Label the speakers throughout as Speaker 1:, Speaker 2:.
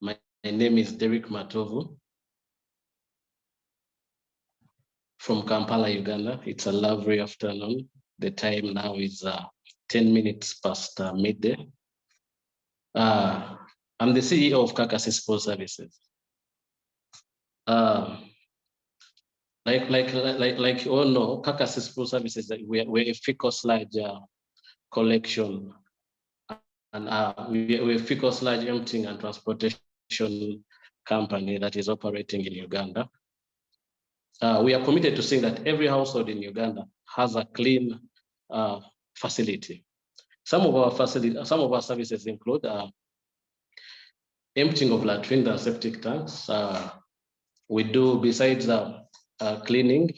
Speaker 1: My name is Derek Matovu from Kampala, Uganda. It's a lovely afternoon. The time now is 10 minutes past midday. I'm the CEO of Kakasi Sports Services. Like you all know, Kakasi Sports Services, we're a Faecal Sludge collection, and we're a Faecal Sludge emptying and transportation company that is operating in Uganda. We are committed to seeing that every household in Uganda has a clean facility. Some of our services include emptying of latrines and septic tanks. We do, besides cleaning,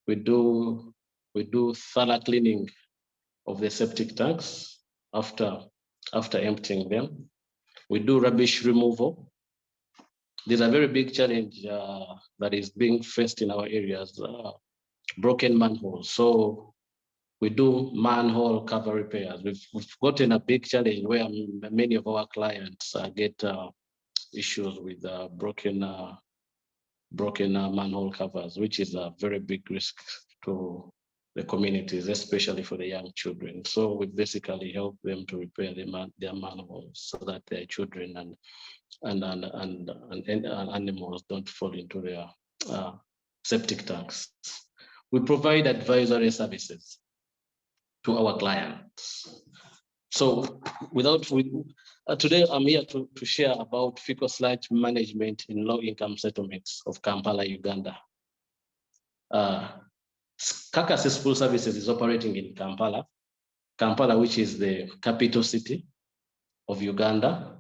Speaker 1: we do thorough cleaning of the septic tanks after emptying them. We do rubbish removal. There's a very big challenge that is being faced in our areas, broken manholes. So we do manhole cover repairs. We've gotten a big challenge where many of our clients get issues with broken manhole covers, which is a very big risk to the communities, especially for the young children. So we basically help them to repair their manholes so that their children and animals don't fall into their septic tanks. We provide advisory services to our clients. So today I'm here to share about Faecal Sludge management in low-income settlements of Kampala, Uganda. Kakasi Sports Services is operating in Kampala, which is the capital city of Uganda.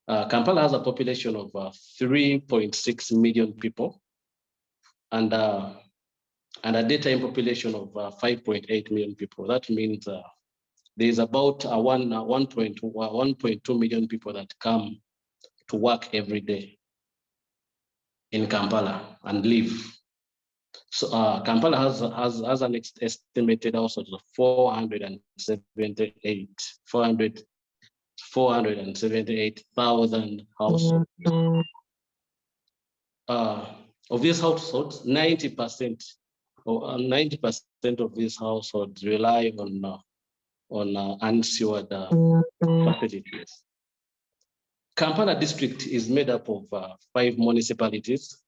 Speaker 1: Kampala has a population of 3.6 million people and a daytime population of 5.8 million people. That means there's about 1.2 million people that come to work every day in Kampala and live. So Kampala has an estimated household of 478,000 households. Of these households, 90% of these households rely on unsewered facilities. Kampala district is made up of 5 municipalities.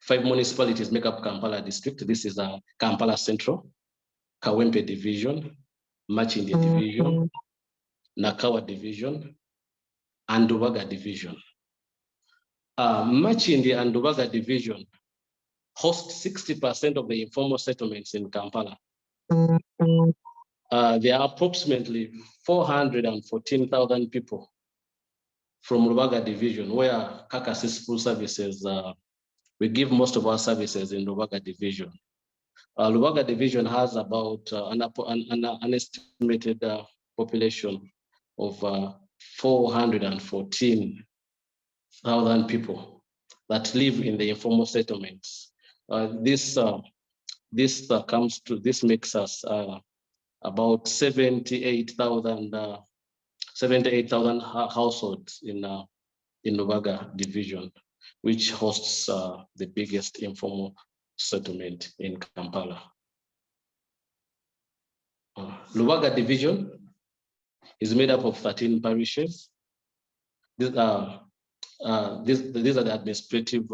Speaker 1: 5 municipalities make up Kampala district. This is Kampala Central, Kawempe Division, Machindi Division, Nakawa Division, and Ndubaga Division. Machindi and Ndubaga Division host 60% of the informal settlements in Kampala. There are approximately 414,000 people from Ndubaga Division, where Kakasi Sports Services, we give most of our services in Ndubaga Division. Ndubaga Division has about an estimated population of 414,000 people that live in the informal settlements. This makes us about 78,000 households in Ndubaga Division, which hosts the biggest informal settlement in Kampala. Ndubaga Division is made up of 13 parishes. These are the administrative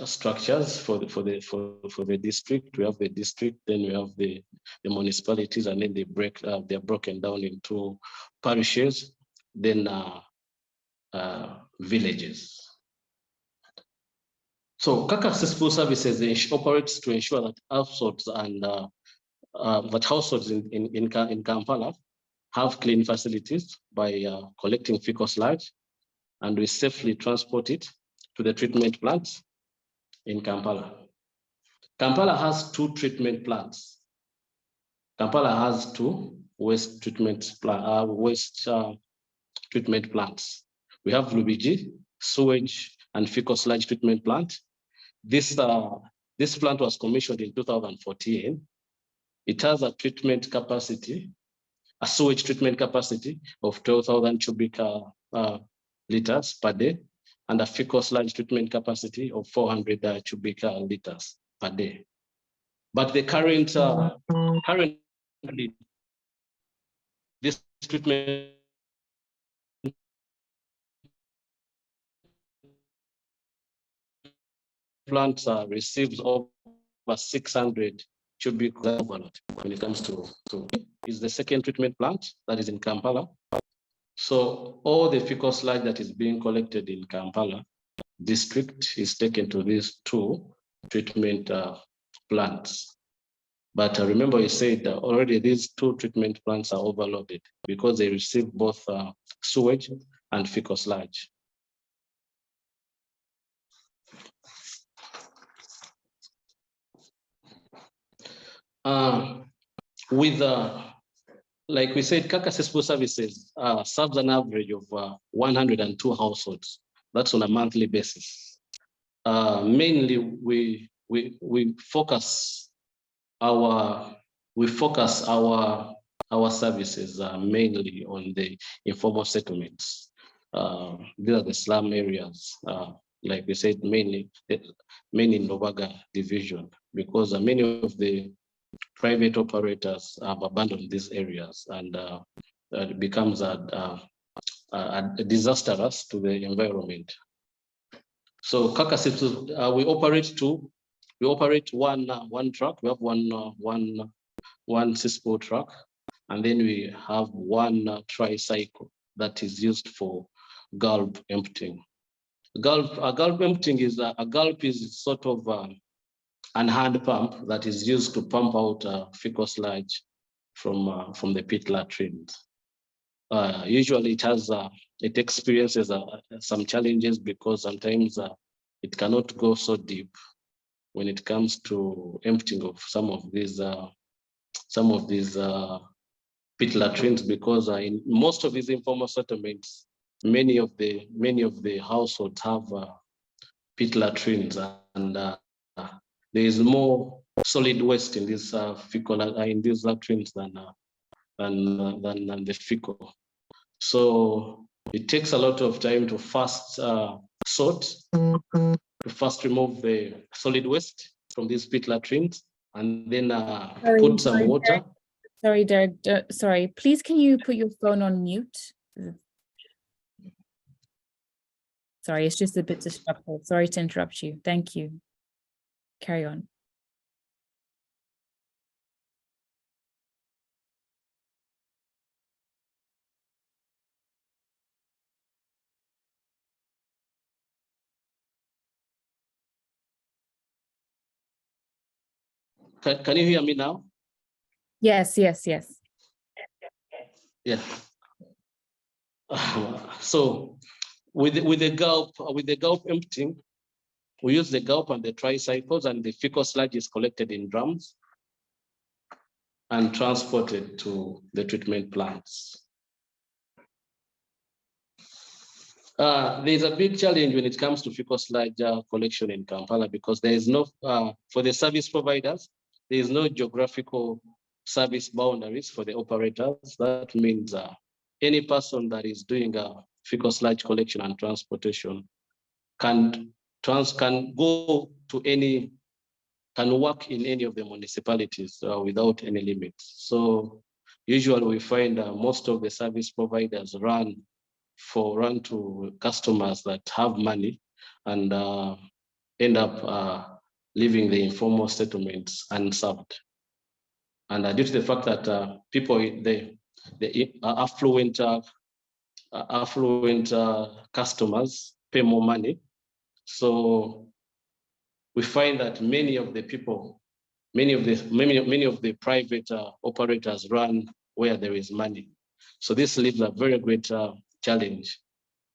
Speaker 1: structures for the district. We have the district, then we have the municipalities, and then they're broken down into parishes, then villages. So Kakasi Sports Services operates to ensure that households in Kampala have clean facilities by collecting Faecal Sludge, and we safely transport it to the treatment plants in Kampala. Kampala has 2 treatment plants. Kampala has 2 waste treatment plants. We have Lubigi, sewage and Faecal Sludge treatment plant. This plant was commissioned in 2014. It has a sewage treatment capacity of 12,000 cubic liters per day, and a fecal sludge treatment capacity of 400 cubic liters per day. But the currently, this treatment plant receives over 600 cubic overload when it comes to is the second treatment plant that is in Kampala. So all the fecal sludge that is being collected in Kampala district is taken to these two treatment plants. But remember, you said already these two treatment plants are overloaded because they receive both sewage and fecal sludge. Like we said, Kaka Accessible Services serves an average of 102 households. That's on a monthly basis. Mainly, we focus our services mainly on the informal settlements. These are the slum areas, like we said, mainly in Novaga division, because many of the private operators have abandoned these areas, and it becomes a disastrous to the environment. So Kaka Accessible, we operate one truck. We have one CISPO truck, and then we have one tricycle that is used for gulp emptying. Gulp emptying is a gulp is sort of an hand pump that is used to pump out fecal sludge from the pit latrines. Usually it experiences some challenges because sometimes it cannot go so deep when it comes to emptying of some of these pit latrines, because in most of these informal settlements, many of the households have pit latrines, and there is more solid waste in these these latrines than the fecal. So it takes a lot of time to first sort, to first remove the solid waste from these pit latrines, and then put some water.
Speaker 2: Sorry, Derek. Sorry, please can you put your phone on mute? Sorry, it's just a bit disruptive. Sorry to interrupt you. Thank you. Carry on.
Speaker 1: Can you hear me now?
Speaker 2: Yes.
Speaker 1: Yeah. So with the gulp emptying, we use the gulp and the tricycles, and the fecal sludge is collected in drums and transported to the treatment plants. There's a big challenge when it comes to fecal sludge collection in Kampala, because there is no, for the service providers, there is no geographical service boundaries for the operators. That means any person that is doing fecal sludge collection and transportation can work in any of the municipalities without any limits. So usually we find most of the service providers run to customers that have money, and end up leaving the informal settlements unserved. And due to the fact that people, the affluent customers pay more money, so we find that many of the private operators run where there is money. So this leaves a very great challenge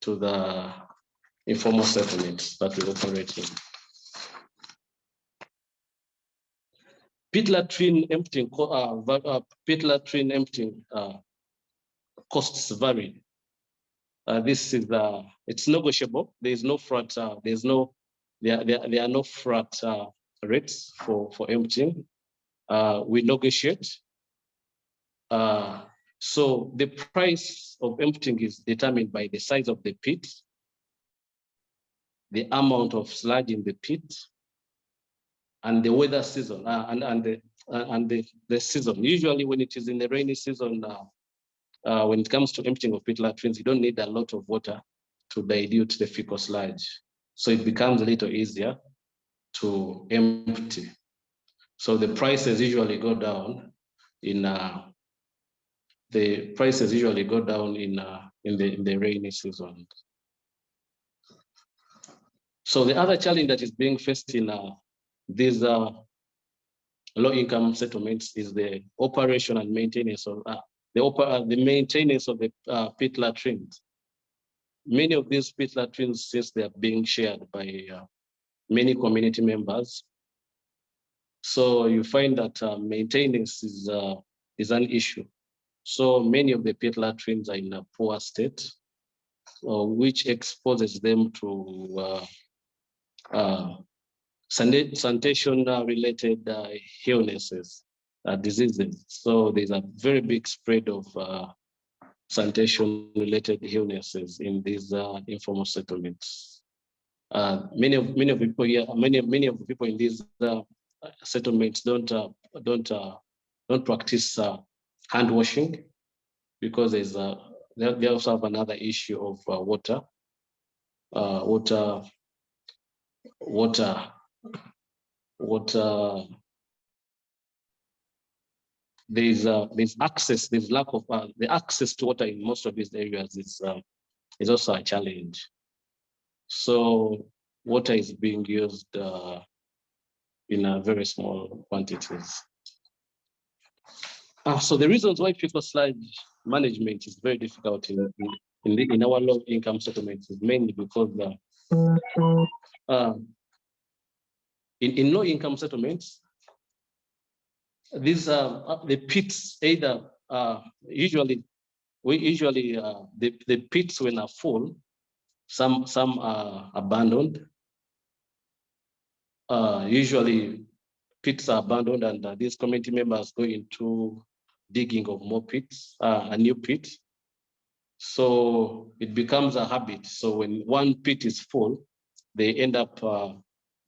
Speaker 1: to the informal settlements that we operate in. Pit latrine emptying costs vary. This is it's negotiable. There is no flat. There are no flat rates for emptying. We negotiate. So the price of emptying is determined by the size of the pit, the amount of sludge in the pit, and the weather season, and the season. Usually when it is in the rainy season, when it comes to emptying of pit latrines, you don't need a lot of water to dilute the fecal sludge. So it becomes a little easier to empty. So the prices usually go down in the rainy season. So the other challenge that is being faced in these low-income settlements is the operation and maintenance of the maintenance of the pit latrines. Many of these pit latrines, since they are being shared by many community members, so you find that maintenance is an issue. So many of the pit latrines are in a poor state, which exposes them to sanitation-related illnesses, diseases. So there's a very big spread of sanitation-related illnesses in these informal settlements. Many of the people in these settlements don't practice hand washing, because they also have another issue of water. There's lack of the access to water in most of these areas is also a challenge. So water is being used in a very small quantities. So the reasons why fecal sludge management is very difficult in our low-income settlements is mainly because in low-income settlements, these the pits either the pits when are full, some are abandoned. Usually pits are abandoned, and these community members go into digging of more pits, a new pit. So it becomes a habit. So when one pit is full, they end up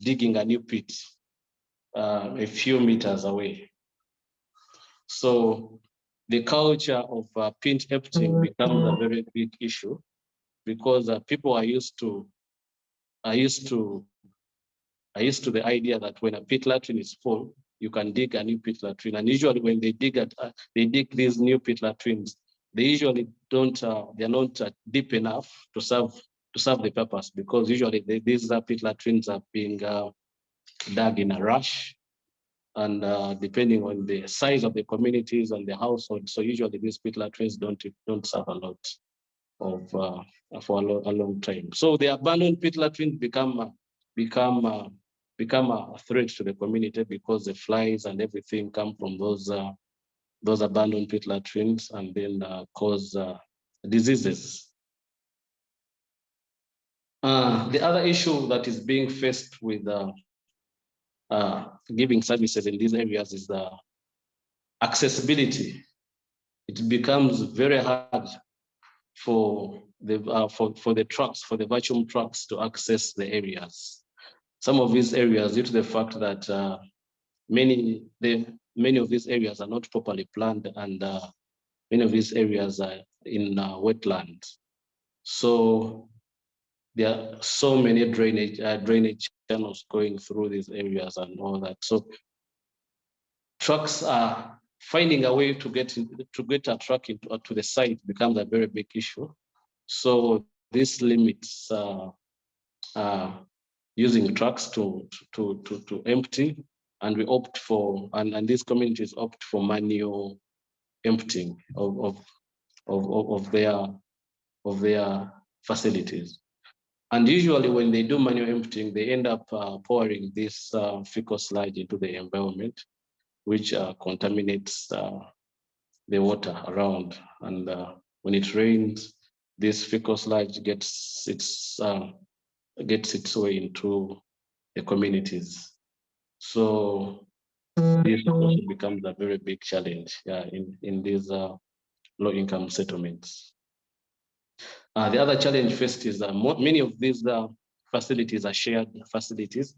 Speaker 1: digging a new pit a few meters away. So the culture of pit emptying becomes a very big issue, because people are used to the idea that when a pit latrine is full, you can dig a new pit latrine. And usually when they dig these new pit latrines, they usually they're not deep enough to serve the purpose, because usually these pit latrines are being dug in a rush, and depending on the size of the communities and the household. So usually these pit latrines don't serve a lot of for a long time. So the abandoned pit latrines become a threat to the community, because the flies and everything come from those abandoned pit latrines, and then cause diseases. The other issue that is being faced with giving services in these areas is the accessibility. It becomes very hard for the trucks, for the vacuum trucks, to access the areas. Some of these areas, due to the fact that many of these areas are not properly planned, and many of these areas are in wetlands. So there are so many drainage channels going through these areas and all that. So trucks are finding a way to get a truck to the site becomes a very big issue. So this limits using trucks to empty, and we opt for, and these communities opt for manual emptying of their facilities. And usually when they do manual emptying, they end up pouring this fecal sludge into the environment, which contaminates the water around. And when it rains, this fecal sludge gets its way into the communities. So this also becomes a very big challenge in these low-income settlements. The other challenge faced is that many of these facilities are shared facilities.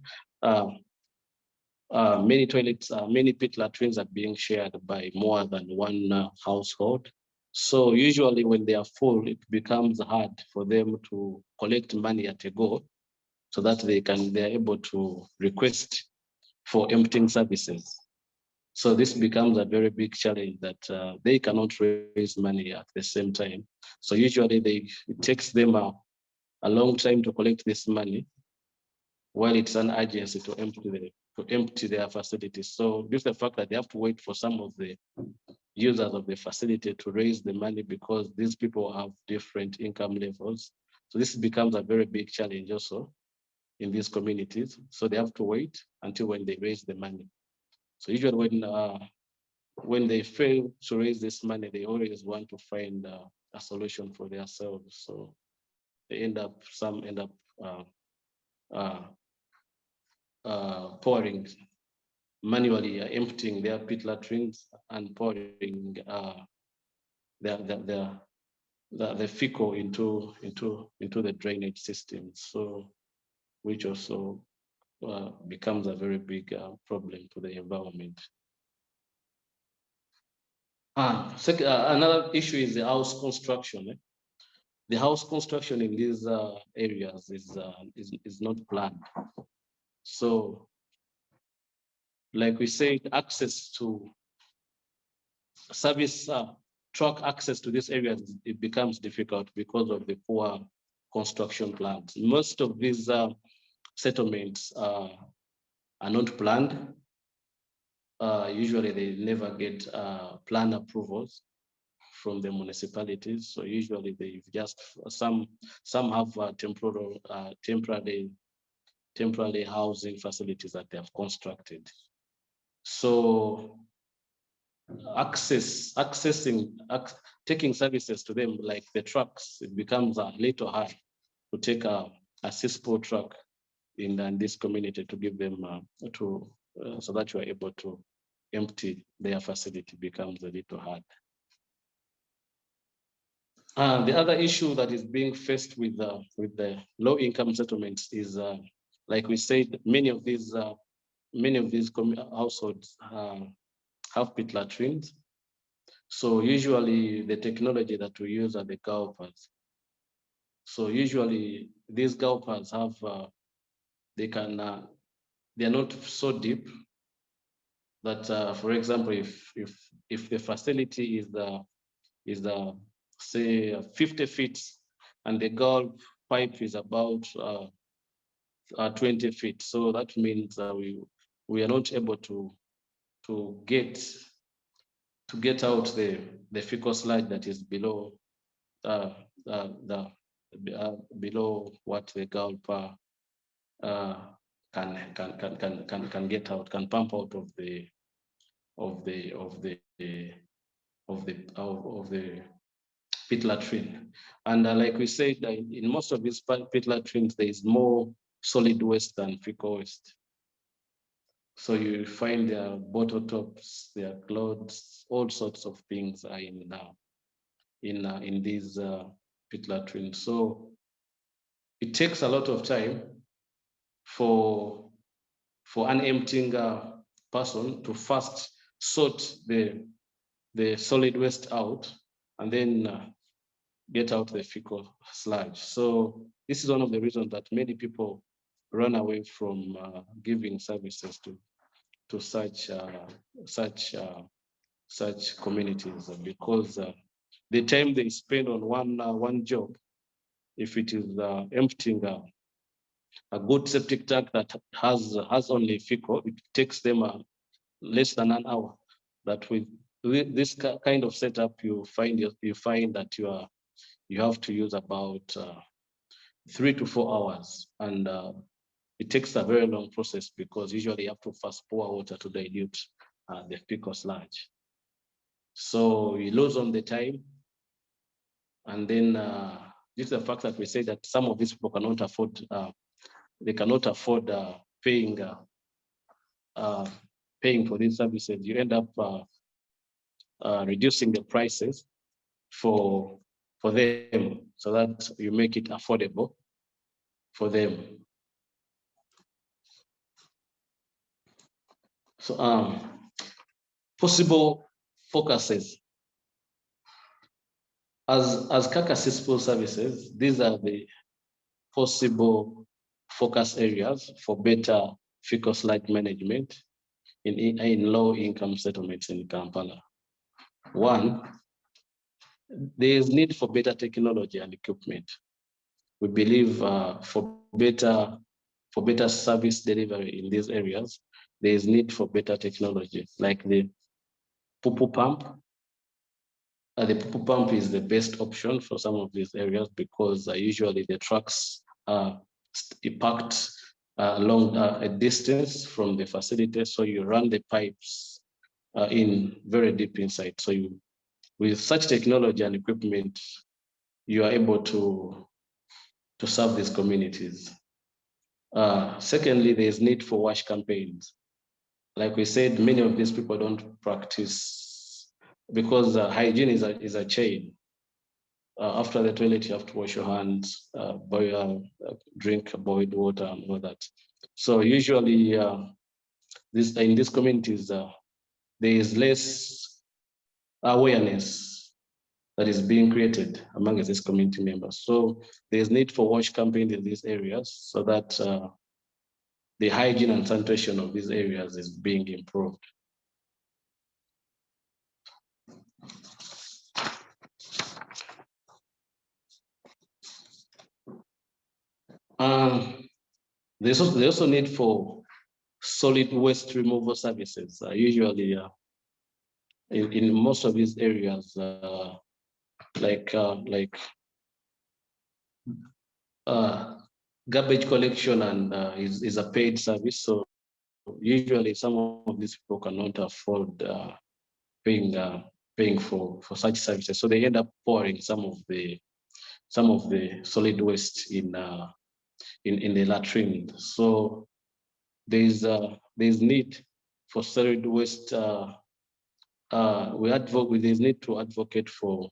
Speaker 1: Many toilets, many pit latrines are being shared by more than one household. So usually when they are full, it becomes hard for them to collect money at a go so that they are able to request for emptying services. So this becomes a very big challenge that they cannot raise money at the same time. So usually it takes them a long time to collect this money, while it's an urgency to empty their facilities. So due to the fact that they have to wait for some of the users of the facility to raise the money because these people have different income levels. So this becomes a very big challenge also in these communities. So they have to wait until when they raise the money. So usually when they fail to raise this money, they always want to find a solution for themselves. So some end up pouring manually, emptying their pit latrines and pouring the fecal into the drainage system. So which also becomes a very big problem to the environment. Another issue is the house construction. The house construction in these areas is not planned. So, like we said, access to service truck access to this area, it becomes difficult because of the poor construction plans. Most of these settlements are not planned. Usually they never get plan approvals from the municipalities. So usually they've just, some have temporary housing facilities that they have constructed. So taking services to them, like the trucks, it becomes a little hard to take a 6-pole truck in this community to give them so that you are able to empty their facility becomes a little hard. The other issue that is being faced with the low-income settlements is, like we said, many of these households have pit latrines. So usually the technology that we use are the gulpers. So usually these gulpers have they're not so deep that, for example, if the facility is say 50 feet and the gulp pipe is about 20 feet, so that means we are not able to get out the fecal sludge that is below below what the gulp can get out, can pump out of the pit latrine. And like we said, in most of these pit latrines, there is more solid waste than fecal waste. So you find their bottle tops, their clothes, all sorts of things are in these pit latrines. So it takes a lot of time for an emptying person to first sort the solid waste out and then get out the fecal sludge. So this is one of the reasons that many people run away from giving services to such communities, because the time they spend on one job, if it is emptying a good septic tank that has only fecal, it takes them less than an hour. That with this kind of setup, you find that you have to use about 3 to 4 hours, and it takes a very long process because usually you have to first pour water to dilute the fecal sludge. So you lose on the time, and then this is the fact that we say that some of these people cannot afford paying for these services. You end up reducing the prices for them, so that you make it affordable for them. So possible focuses. As CACA services, these are the possible focus areas for better fecal sludge management in low-income settlements in Kampala. One, there is need for better technology and equipment. We believe for better service delivery in these areas, there is need for better technology, like the poo-poo pump. The poo-poo pump is the best option for some of these areas because usually the trucks are parked along a distance from the facility, so you run the pipes in very deep inside. So with such technology and equipment, you are able to serve these communities. Secondly, there's need for wash campaigns. Like we said, many of these people don't practice because hygiene is a chain. After the toilet, you have to wash your hands, drink boiled water and all that. So usually in these communities, there is less awareness that is being created among these community members. So there's need for wash campaigns in these areas so that the hygiene and sanitation of these areas is being improved. There's also need for solid waste removal services. Usually in most of these areas, garbage collection and is a paid service. So usually some of these people cannot afford paying for such services. So they end up pouring some of the solid waste in the latrine. So there's need for solid waste. There's need to advocate for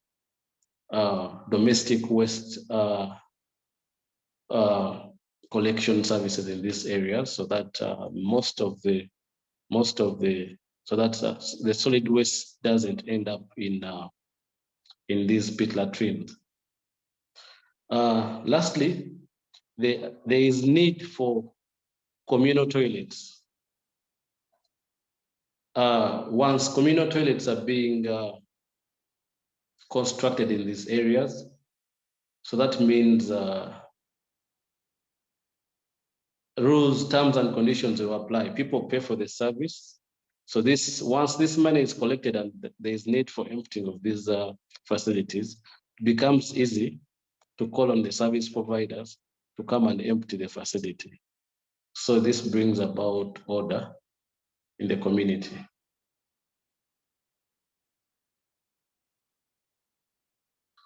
Speaker 1: domestic waste collection services in this area, so that the solid waste doesn't end up in these pit latrines. Lastly, there is need for communal toilets. Once communal toilets are being constructed in these areas, so that means rules, terms, and conditions will apply. People pay for the service. So once this money is collected and there is need for emptying of these facilities, it becomes easy to call on the service providers to come and empty the facility. So this brings about order in the community.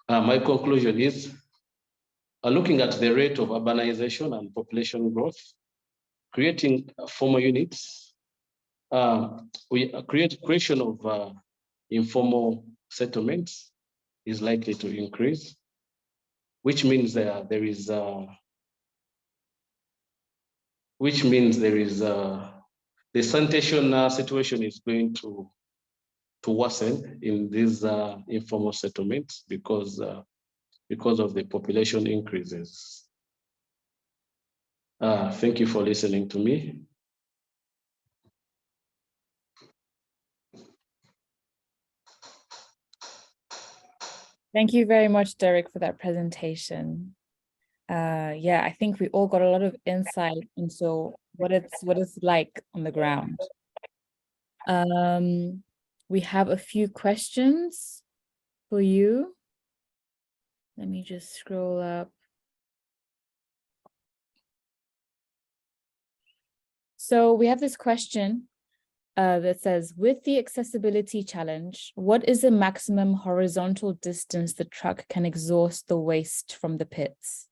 Speaker 1: My conclusion is, looking at the rate of urbanization and population growth, creating formal units, creation of informal settlements is likely to increase, which means the sanitation situation is going to worsen in these informal settlements because of the population increases. Thank you for listening to me.
Speaker 2: Thank you very much, Derek, for that presentation. Yeah, I think we all got a lot of insight into what it's like on the ground. We have a few questions for you. Let me just scroll up. So we have this question that says, with the accessibility challenge, what is the maximum horizontal distance the truck can exhaust the waste from the pits?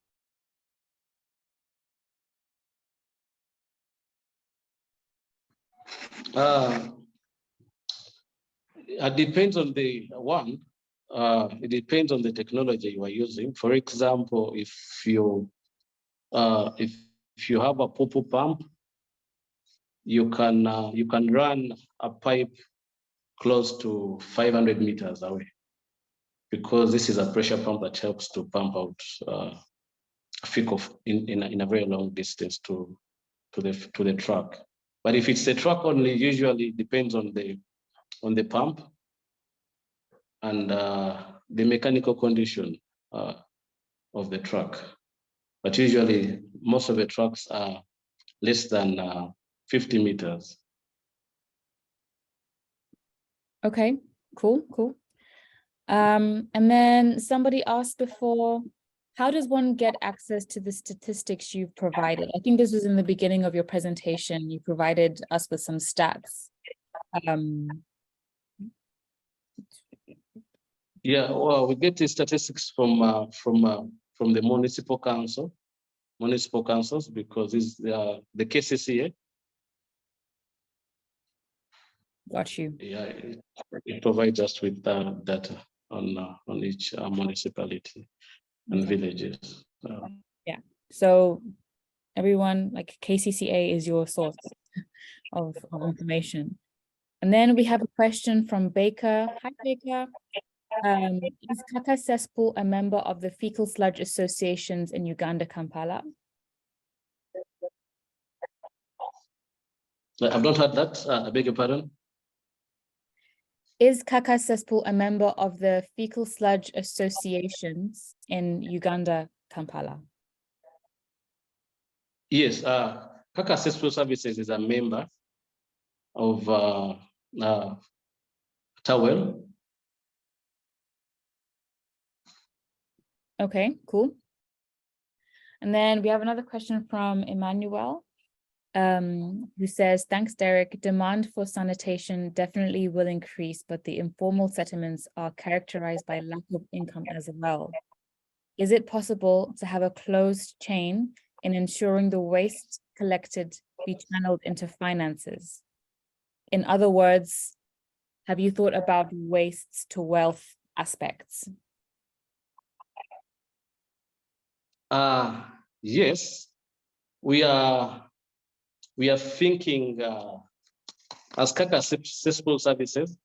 Speaker 1: It depends on the one. it depends on the technology you are using. For example, if you have a purple pump, you can run a pipe close to 500 meters away, because this is a pressure pump that helps to pump out fecal in a very long distance to the truck. But if it's a truck only, usually depends on the pump and the mechanical condition of the truck. But usually most of the trucks are less than 50 meters.
Speaker 2: Okay, cool. And then somebody asked before, how does one get access to the statistics you've provided? I think this was in the beginning of your presentation. You provided us with some stats.
Speaker 1: Yeah, well, we get the statistics from the municipal councils, because it's the KCCA.
Speaker 2: Got you.
Speaker 1: Yeah, it provides us with data on each municipality and villages.
Speaker 2: Yeah, so everyone, like KCCA is your source of information. And then we have a question from Baker. Hi, Baker. Is Kaka Cesspool a member of the Fecal Sludge Associations in Uganda, Kampala?
Speaker 1: I've not heard that. I beg your pardon.
Speaker 2: Is Kaka Cesspool a member of the Fecal Sludge Associations in Uganda, Kampala?
Speaker 1: Yes, Kaka Cesspool Services is a member of TAWEL.
Speaker 2: Okay, cool. And then we have another question from Emmanuel, who says, thanks, Derek. Demand for sanitation definitely will increase, but the informal settlements are characterized by lack of income as well. Is it possible to have a closed chain in ensuring the waste collected be channeled into finances? In other words, have you thought about waste to wealth aspects?
Speaker 1: Yes, we are thinking as Kaka Cesspool Services.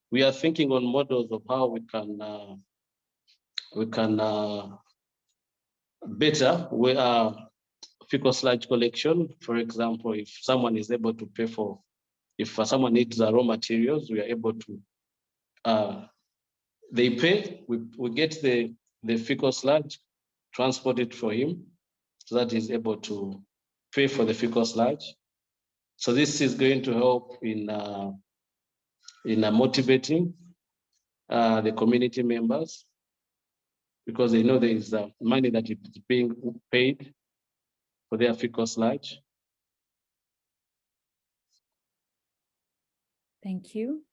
Speaker 1: We are thinking on models of how we can better fecal sludge collection. For example, if someone is able to pay for, if someone needs raw materials, we are able to. They pay. We get the fecal sludge, transport it for him, so that he's able to pay for the fecal sludge. So this is going to help in motivating the community members, because they know there is money that is being paid for their fecal sludge.
Speaker 2: Thank you.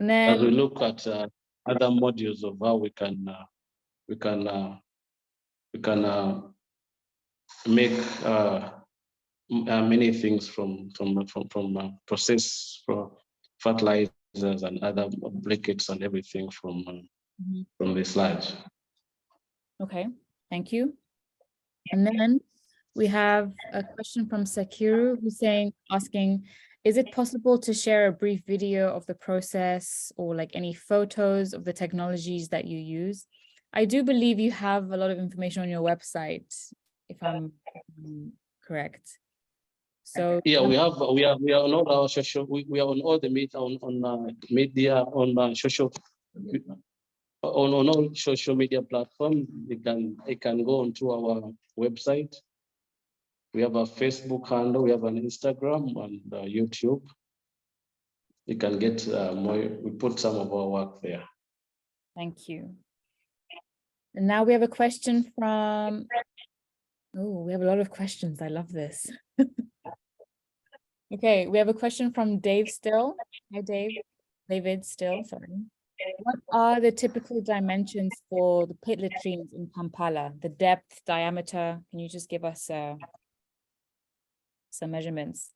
Speaker 2: And then
Speaker 1: as we look at other modules of how we can make many things from process for fertilizers and other briquettes and everything from the sludge.
Speaker 2: Okay, thank you. And then we have a question from Sakiru, who's asking, is it possible to share a brief video of the process or like any photos of the technologies that you use? I do believe you have a lot of information on your website, if I'm correct. So
Speaker 1: yeah, we are on all our social. We are on all the media media on social. On all social media platforms, they can go onto our website. We have a Facebook handle, we have an Instagram and YouTube. You can get more, we put some of our work there.
Speaker 2: Thank you. And now we have a question from, oh, we have a lot of questions. I love this. Okay, we have a question from Dave Still. Hi, Dave. David Still, sorry. What are the typical dimensions for the pit latrines in Kampala? The depth, diameter? Can you just give us some measurements?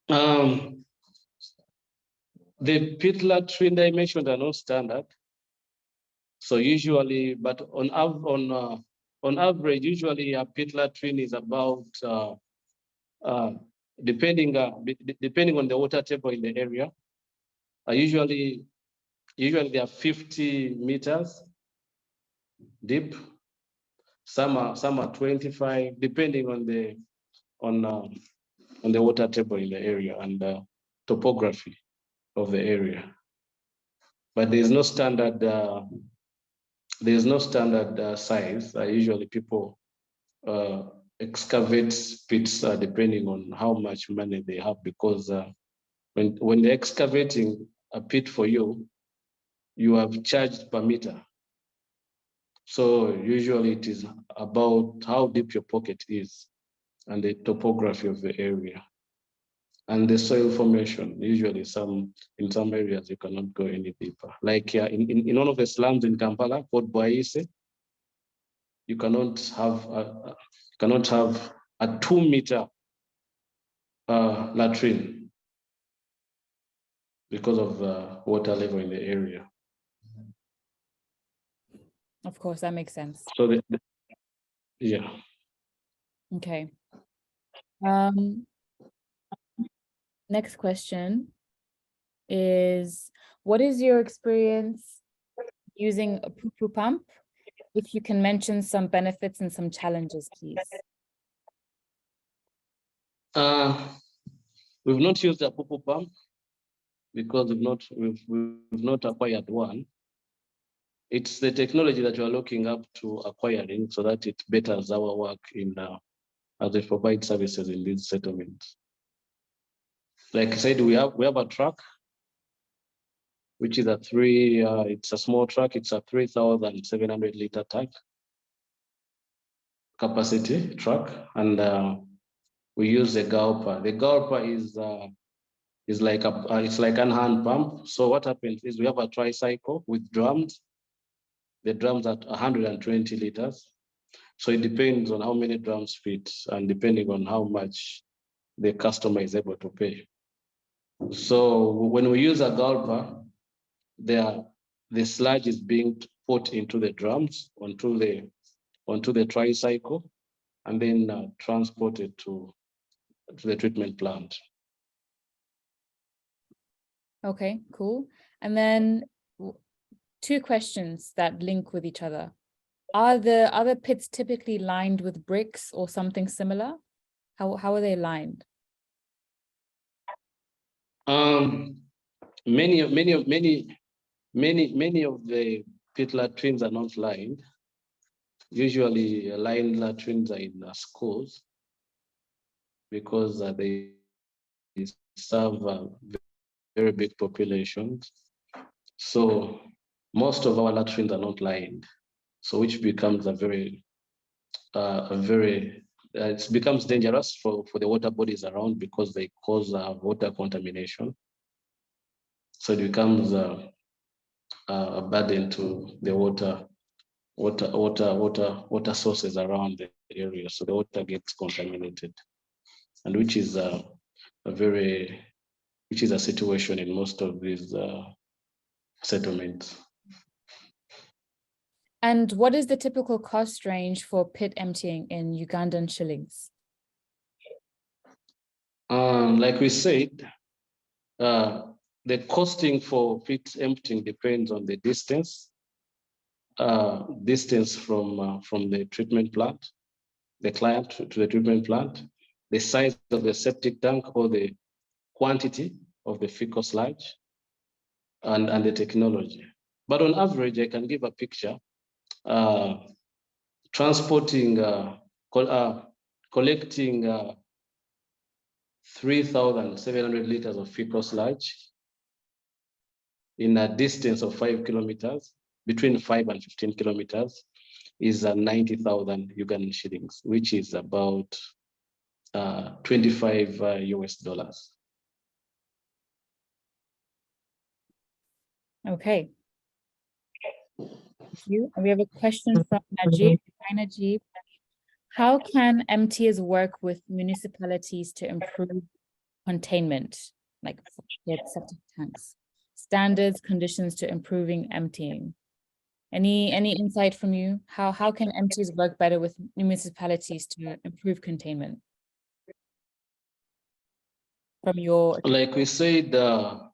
Speaker 1: The pit latrine dimensions are not standard. So usually, but on average, usually a pit latrine is about depending on the water table in the area. Usually they are 50 meters deep. Some are 25, depending on the water table in the area and topography of the area. But there is no standard. Size. Usually people excavate pits depending on how much money they have, because when they're excavating a pit for you, you have charged per meter. So usually it is about how deep your pocket is and the topography of the area and the soil formation. Usually in some areas you cannot go any deeper. Like in one of the slums in Kampala called Boaise, you cannot have a 2-meter latrine because of water level in the area.
Speaker 2: Of course, that makes sense.
Speaker 1: So yeah.
Speaker 2: Okay. Next question is, what is your experience using a poo-poo pump? If you can mention some benefits and some challenges, please.
Speaker 1: We've not used a poo-poo pump because we've not acquired one. It's the technology that we're looking up to acquiring so that it betters our work in as we provide services in these settlements. Like I said, we have a truck, which is it's a small truck. It's a 3,700 liter tank capacity truck, and we use a galper. The galper is like it's like an hand pump. So what happens is we have a tricycle with drums. The drums at 120 liters. So it depends on how many drums fit and depending on how much the customer is able to pay. So when we use a galper, the sludge is being put into the drums onto the tricycle and then transported to the treatment plant.
Speaker 2: Okay, cool. And then 2 questions that link with each other. Are the other pits typically lined with bricks or something similar? How are they lined?
Speaker 1: Many of the pit latrines are not lined. Usually lined latrines are in schools because they serve very big populations. So most of our latrines are not lined, so which becomes it becomes dangerous for the water bodies around because they cause water contamination. So it becomes a burden to the water sources around the area. So the water gets contaminated, and which is a situation in most of these settlements.
Speaker 2: And what is the typical cost range for pit emptying in Ugandan shillings?
Speaker 1: Like we said, the costing for pit emptying depends on the distance from the treatment plant, the client to the treatment plant, the size of the septic tank or the quantity of the fecal sludge, and the technology. But on average, I can give a picture. Transporting, collecting 3,700 liters of fecal sludge in a distance of 5 kilometers, between 5 and 15 kilometers, is 90,000 Ugandan shillings, which is about $25 US.
Speaker 2: Okay. Thank you. And we have a question from Najib. Najib. How can MTs work with municipalities to improve containment, like septic tanks, standards, conditions to improving emptying? Any insight from you? How can empties work better with municipalities to improve containment? From your
Speaker 1: Like we said, from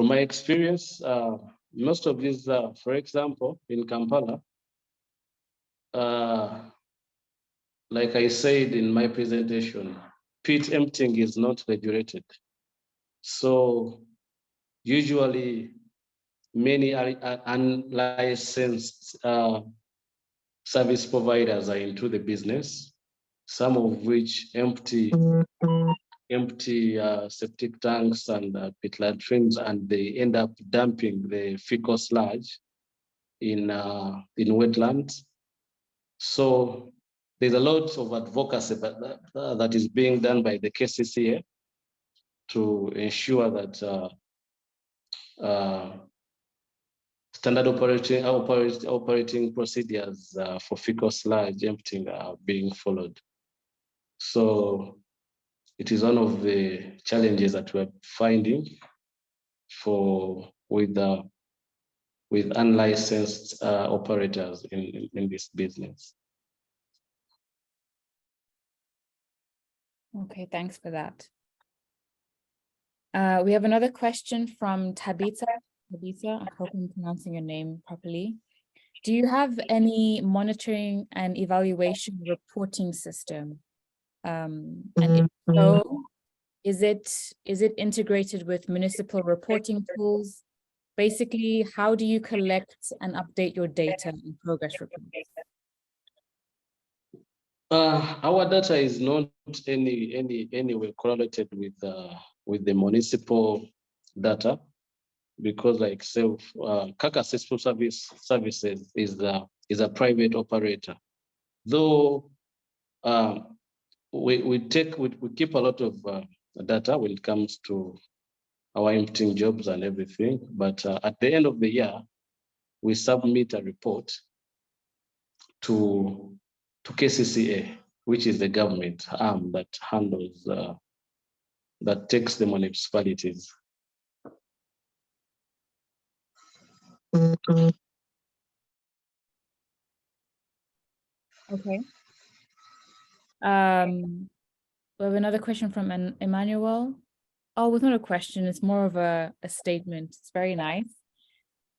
Speaker 1: my experience, most of these, for example, in Kampala, like I said in my presentation, pit emptying is not regulated. So usually many are unlicensed service providers are into the business, some of which empty septic tanks and pit latrines, and they end up dumping the fecal sludge in wetlands. So there's a lot of advocacy that is being done by the KCCA to ensure that standard operating procedures for fecal sludge emptying are being followed. So it is one of the challenges that we're finding with unlicensed operators in this business.
Speaker 2: Okay, thanks for that. We have another question from Tabitha. Tabitha, I hope I'm pronouncing your name properly. Do you have any monitoring and evaluation reporting system? And if so, is it integrated with municipal reporting tools? Basically, how do you collect and update your data and progress reports?
Speaker 1: Our data is not anyway correlated with the municipal data, because like Kaka Accessible Services is a private operator. Though we keep a lot of data when it comes to our emptying jobs and everything, but at the end of the year, we submit a report to KCCA, which is the government arm that handles, that takes the municipalities.
Speaker 2: Okay. We have another question from Emmanuel. Oh, it's not a question, it's more of a statement. It's very nice.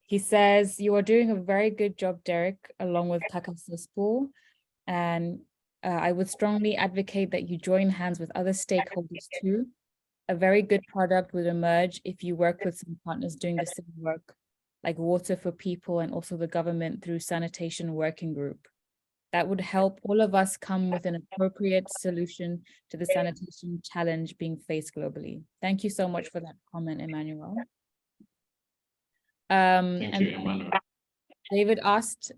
Speaker 2: He says, you are doing a very good job, Derek, along with Kaka Accessible. And I would strongly advocate that you join hands with other stakeholders too. A very good product would emerge if you work with some partners doing the same work, like Water for People and also the government through Sanitation Working Group. That would help all of us come with an appropriate solution to the sanitation challenge being faced globally. Thank you so much for that comment, Emmanuel.
Speaker 1: Thank you, Emmanuel.
Speaker 2: David asked,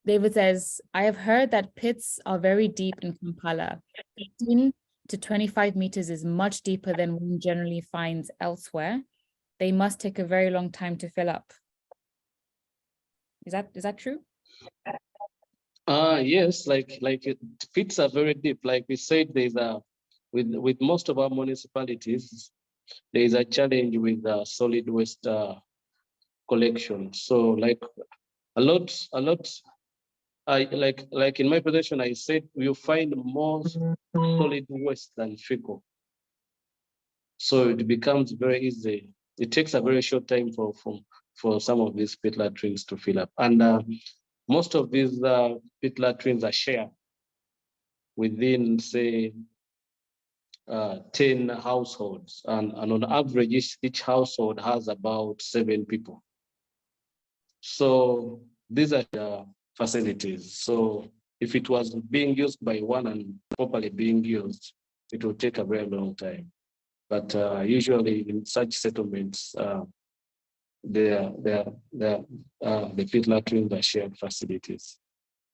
Speaker 2: David says, I have heard that pits are very deep in Kampala. 15 to 25 meters is much deeper than one generally finds elsewhere. They must take a very long time to fill up. Is that true?
Speaker 1: Yes, pits are very deep. Like we said, with most of our municipalities, there is a challenge with solid waste collection. So like a lot, like in my presentation, I said you find more solid waste than fecal. So it becomes very easy. It takes a very short time for some of these pit latrines to fill up. And most of these pit latrines are shared within, say, 10 households. And on average, each household has about 7 people. So these are the facilities. So if it was being used by one and properly being used, it will take a very long time. But usually in such settlements, the pit latrines are shared facilities.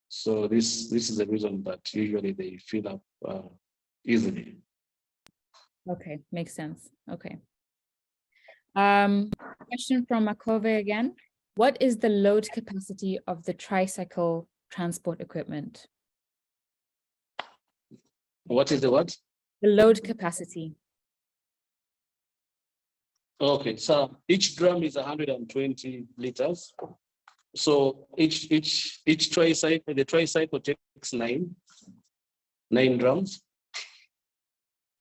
Speaker 1: So this is the reason that usually they fill up easily.
Speaker 2: Okay, makes sense. Okay. Question from Makove again. What is the load capacity of the tricycle transport equipment?
Speaker 1: What is the what?
Speaker 2: The load capacity.
Speaker 1: Okay, so each drum is 120 liters. So each tricycle, the tricycle takes nine drums.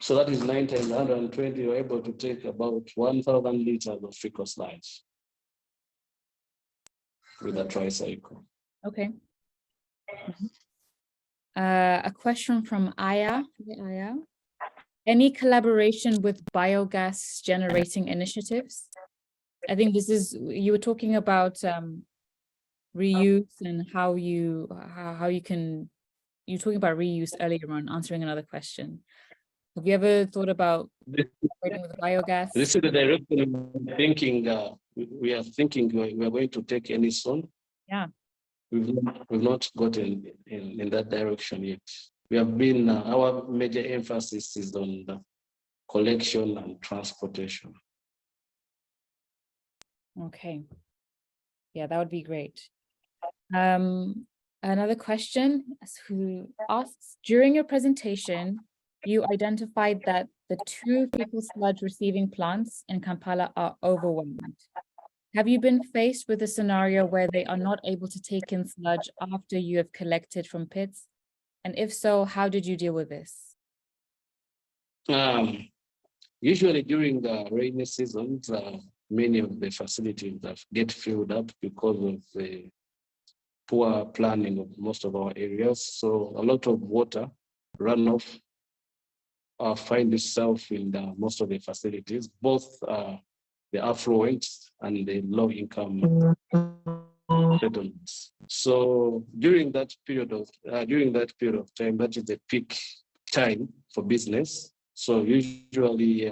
Speaker 1: So that is 9 times 120. You're able to take about 1,000 liters of fecal sludge with a tricycle.
Speaker 2: Okay. A question from Aya. Aya. Any collaboration with biogas generating initiatives? I think this is, you were talking about reuse and how you can, you're talking about reuse earlier on, answering another question. Have you ever thought about collaborating with biogas?
Speaker 1: This is the direction we're thinking. We are thinking we are going to take any soon.
Speaker 2: Yeah.
Speaker 1: We've not gotten in that direction yet. We have been, our major emphasis is on the collection and transportation.
Speaker 2: Okay. Yeah, that would be great. Another question who asks, during your presentation, you identified that the 2 fecal sludge receiving plants in Kampala are overwhelmed. Have you been faced with a scenario where they are not able to take in sludge after you have collected from pits? And if so, how did you deal with this?
Speaker 1: Usually during the rainy seasons, many of the facilities get filled up because of the poor planning of most of our areas. So a lot of water runoff find itself in most of the facilities, both the affluent and the low-income settlements. So during that period of time, that is the peak time for business. So usually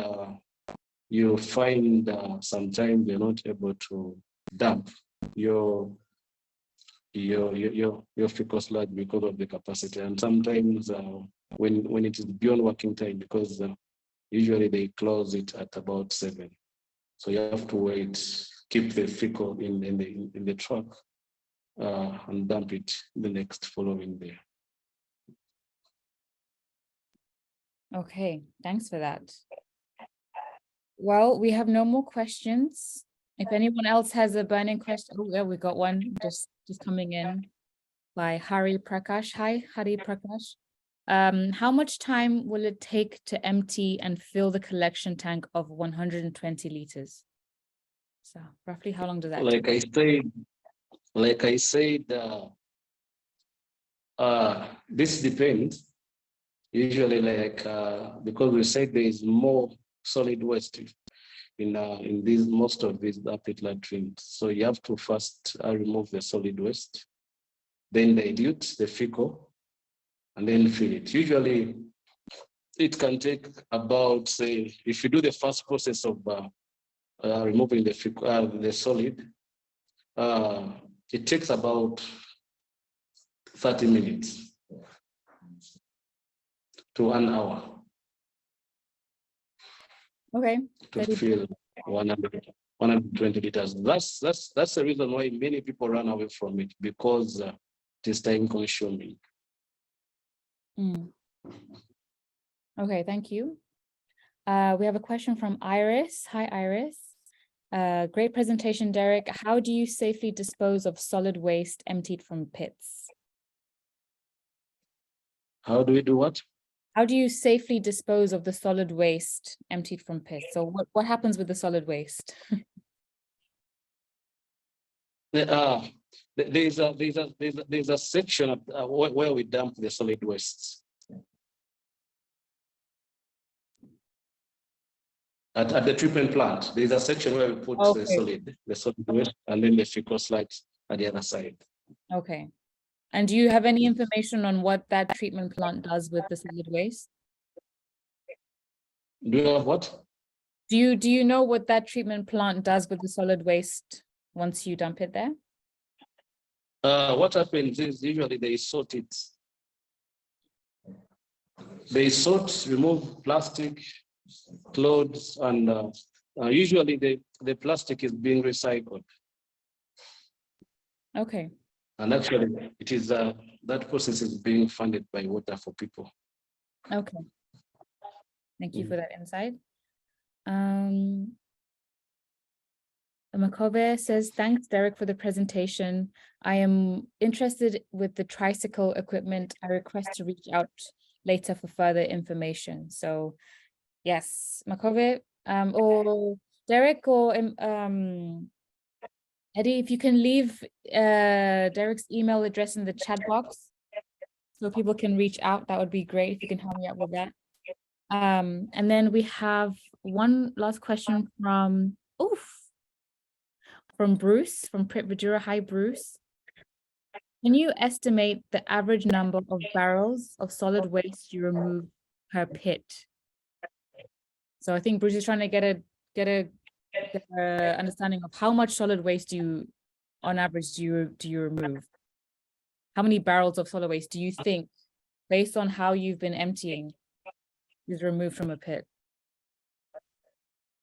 Speaker 1: you find sometimes you're not able to dump your fecal sludge because of the capacity, and sometimes when it is beyond working time, because usually they close it at about 7, so you have to wait, keep the fecal in the truck and dump it the next following day.
Speaker 2: Okay, thanks for that. Well, we have no more questions. If anyone else has a burning question, oh yeah, we got one just coming in by Hari Prakash. Hi, Hari Prakash. How much time will it take to empty and fill the collection tank of 120 liters? So roughly how long does that take?
Speaker 1: Like I said, this depends. Usually, because we said there is more solid waste in these most of these pit latrines, so you have to first remove the solid waste, then dilute the fecal, and then fill it. Usually, it can take about, say, if you do the first process of removing the fecal, the solid, it takes about 30 minutes to 1 hour. Okay. To fill 120 liters. That's the reason why many people run away from it, because it is time consuming.
Speaker 2: Okay, thank you. We have a question from Iris. Hi, Iris. Great presentation, Derek. How do you safely dispose of solid waste emptied from pits?
Speaker 1: How do we do what?
Speaker 2: How do you safely dispose of the solid waste emptied from pits? So what happens with the solid waste?
Speaker 1: There's a section where we dump the solid waste. At the treatment plant, there's a section where we put the solid waste, and then the fecal sludge at the other side. Okay.
Speaker 2: And do you have any information on what that treatment plant does with the solid waste?
Speaker 1: Do you have what?
Speaker 2: Do you know what that treatment plant does with the solid waste once you dump it there?
Speaker 1: What happens is usually they sort it. They sort, remove plastic, clothes, and usually the plastic is being recycled.
Speaker 2: Okay.
Speaker 1: And actually, it is that process is being funded by Water for People.
Speaker 2: Okay. Thank you for that insight. Makove says, thanks, Derek, for the presentation. I am interested with the tricycle equipment. I request to reach out later for further information. So yes, Makove, or Derek, or Eddie, if you can leave Derek's email address in the chat box so people can reach out, that would be great if you can help me out with that. And then we have one last question from Bruce, from Prit Vidura. Hi, Bruce. Can you estimate the average number of barrels of solid waste you remove per pit? So I think Bruce is trying to get a understanding of how much solid waste on average do you remove? How many barrels of solid waste do you think, based on how you've been emptying, is removed from a pit?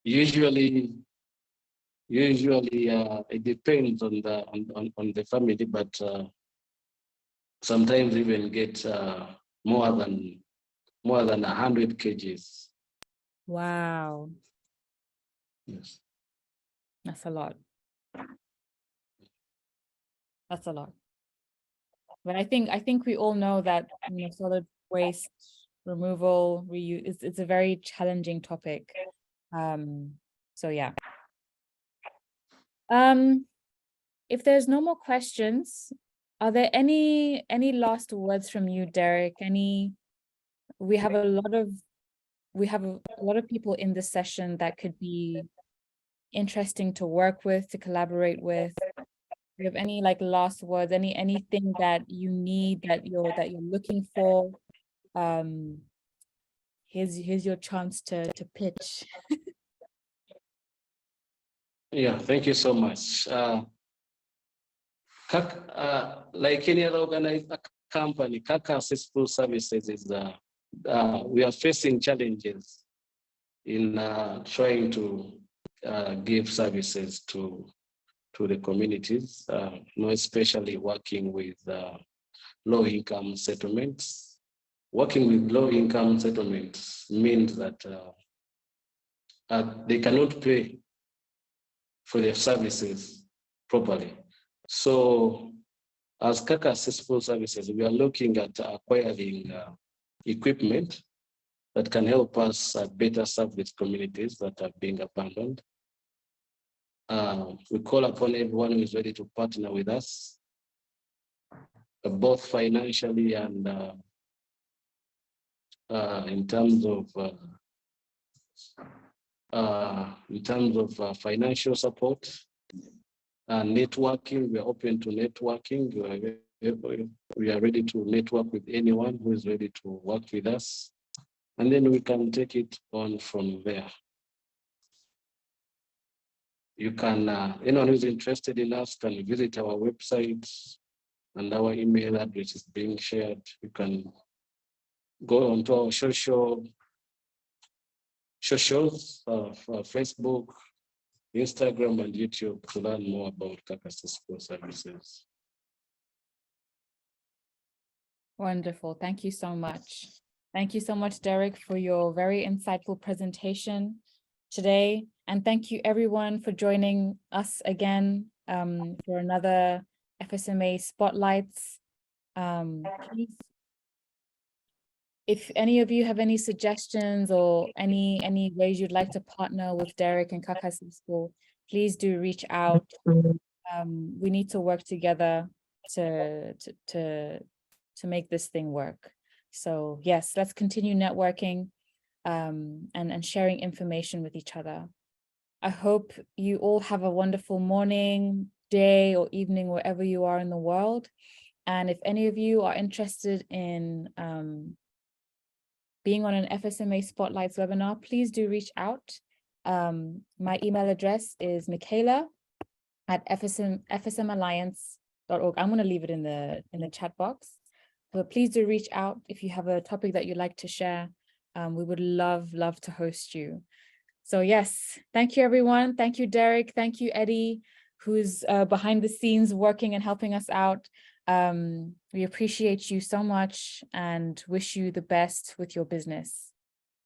Speaker 1: Usually it depends on the family, but sometimes even get more than 100 kgs.
Speaker 2: Wow.
Speaker 1: Yes.
Speaker 2: That's a lot. That's a lot. But I think we all know that, you know, solid waste removal, reuse, it's a very challenging topic. So yeah. If there's no more questions, are there any last words from you, Derek? We have a lot of people in this session that could be interesting to work with, to collaborate with. Do you have any like last words, anything that you need, that you're looking for? Here's your chance to pitch.
Speaker 1: Yeah, thank you so much. Like any other organized company, Kaka Accessible Services is we are facing challenges in trying to give services to the communities, especially working with low-income settlements. Working with low-income settlements means that they cannot pay for their services properly. So as Kaka Accessible Services, we are looking at acquiring equipment that can help us better serve these communities that are being abandoned. We call upon everyone who is ready to partner with us, both financially and in terms of financial support and networking. We are open to networking. We are ready to network with anyone who is ready to work with us, and then we can take it on from there. You can, anyone who's interested in us can visit our website, and our email address is being shared. You can go onto our socials, Facebook, Instagram, and YouTube to learn more about Kaka Accessible Services.
Speaker 2: Wonderful. Thank you so much. Thank you so much, Derek, for your very insightful presentation today. And thank you everyone for joining us again for another FSMA Spotlights. Please, if any of you have any suggestions or any ways you'd like to partner with Derek and Kaka Accessible, please do reach out. We need to work together to make this thing work. So yes, let's continue networking and sharing information with each other. I hope you all have a wonderful morning, day, or evening, wherever you are in the world. And if any of you are interested in being on an FSMA Spotlights webinar, please do reach out. My email address is michaela@fsmalliance.org. I'm going to leave it in the chat box. But please do reach out if you have a topic that you'd like to share. We would love to host you. So yes, thank you everyone. Thank you, Derek. Thank you, Eddie, who's behind the scenes working and helping us out. We appreciate you so much and wish you the best with your business.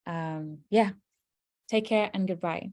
Speaker 2: Yeah, take care and goodbye.